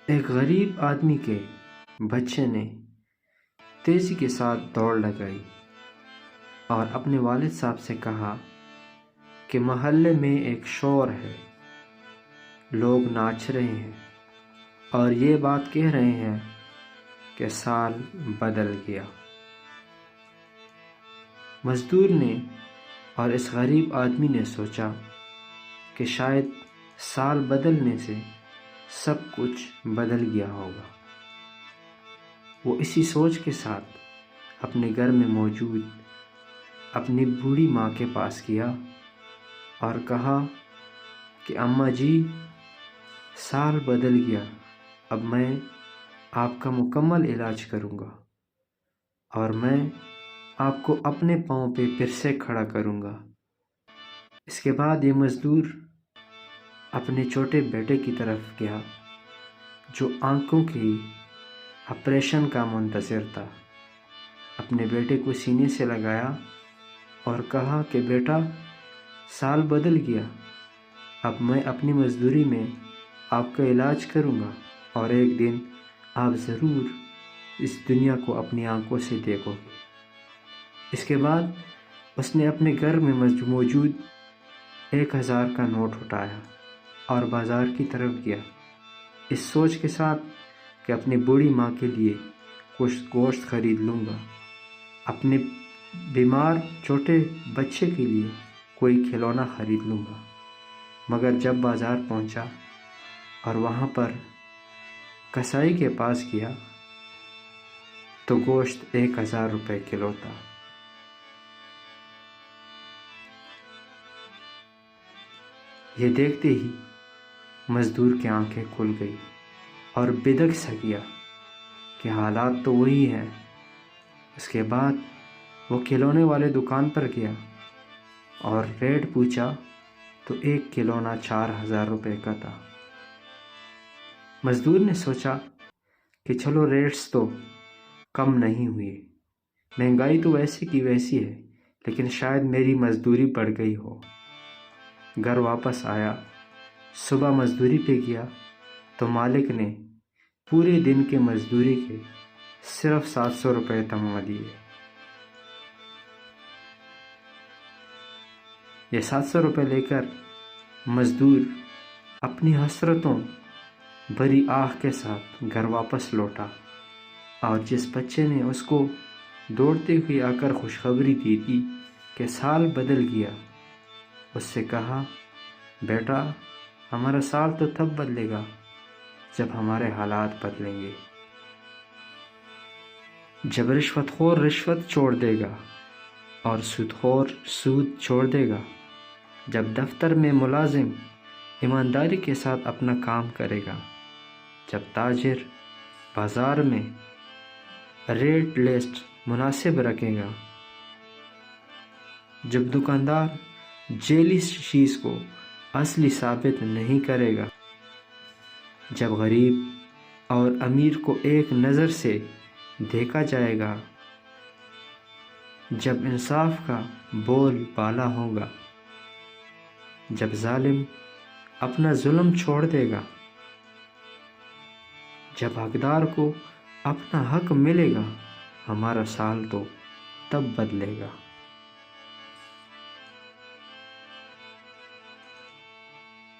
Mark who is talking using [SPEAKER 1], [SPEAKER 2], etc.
[SPEAKER 1] ایک غریب آدمی کے بچے نے تیزی کے ساتھ دوڑ لگائی اور اپنے والد صاحب سے کہا کہ محلے میں ایک شور ہے، لوگ ناچ رہے ہیں اور یہ بات کہہ رہے ہیں کہ سال بدل گیا۔ مزدور نے اور اس غریب آدمی نے سوچا کہ شاید سال بدلنے سے سب کچھ بدل گیا ہوگا۔ وہ اسی سوچ کے ساتھ اپنے گھر میں موجود اپنی بوڑھی ماں کے پاس گیا اور کہا کہ اماں جی، سال بدل گیا، اب میں آپ کا مکمل علاج کروں گا اور میں آپ کو اپنے پاؤں پہ پھر سے کھڑا کروں گا۔ اس کے بعد یہ مزدور اپنے چھوٹے بیٹے کی طرف گیا جو آنکھوں کی آپریشن کا منتظر تھا۔ اپنے بیٹے کو سینے سے لگایا اور کہا کہ بیٹا، سال بدل گیا، اب میں اپنی مزدوری میں آپ کا علاج کروں گا اور ایک دن آپ ضرور اس دنیا کو اپنی آنکھوں سے دیکھو گے۔ اس کے بعد اس نے اپنے گھر میں موجود 1000 کا نوٹ اٹھایا اور بازار کی طرف گیا، اس سوچ کے ساتھ کہ اپنی بوڑھی ماں کے لیے کچھ گوشت خرید لوں گا، اپنے بیمار چھوٹے بچے کے لیے کوئی کھلونا خرید لوں گا۔ مگر جب بازار پہنچا اور وہاں پر کسائی کے پاس گیا تو گوشت 1000 روپے کلو تھا۔ یہ دیکھتے ہی مزدور کی آنکھیں کھل گئی اور بدک سا گیا کہ حالات تو وہی ہیں۔ اس کے بعد وہ کھلونے والے دکان پر گیا اور ریٹ پوچھا تو ایک کھلونا 4000 روپے کا تھا۔ مزدور نے سوچا کہ چلو ریٹس تو کم نہیں ہوئے، مہنگائی تو ویسی کی ویسی ہے، لیکن شاید میری مزدوری بڑھ گئی ہو۔ گھر واپس آیا، صبح مزدوری پہ گیا تو مالک نے پورے دن کے مزدوری کے صرف 700 روپے تنخواہ دیے۔ یہ 700 روپے لے کر مزدور اپنی حسرتوں بھری آہ کے ساتھ گھر واپس لوٹا اور جس بچے نے اس کو دوڑتے ہوئے آ کر خوشخبری دی تھی کہ سال بدل گیا، اس سے کہا، بیٹا، ہمارا سال تو تب بدلے گا جب ہمارے حالات بدلیں گے۔ جب رشوت خور رشوت چھوڑ دے گا اور سود خور سود چھوڑ دے گا، جب دفتر میں ملازم ایمانداری کے ساتھ اپنا کام کرے گا، جب تاجر بازار میں ریٹ لسٹ مناسب رکھے گا، جب دکاندار جعلی چیز کو اصلی ثابت نہیں کرے گا، جب غریب اور امیر کو ایک نظر سے دیکھا جائے گا، جب انصاف کا بول بالا ہوگا، جب ظالم اپنا ظلم چھوڑ دے گا، جب حقدار کو اپنا حق ملے گا، ہمارا سال تو تب بدلے گا۔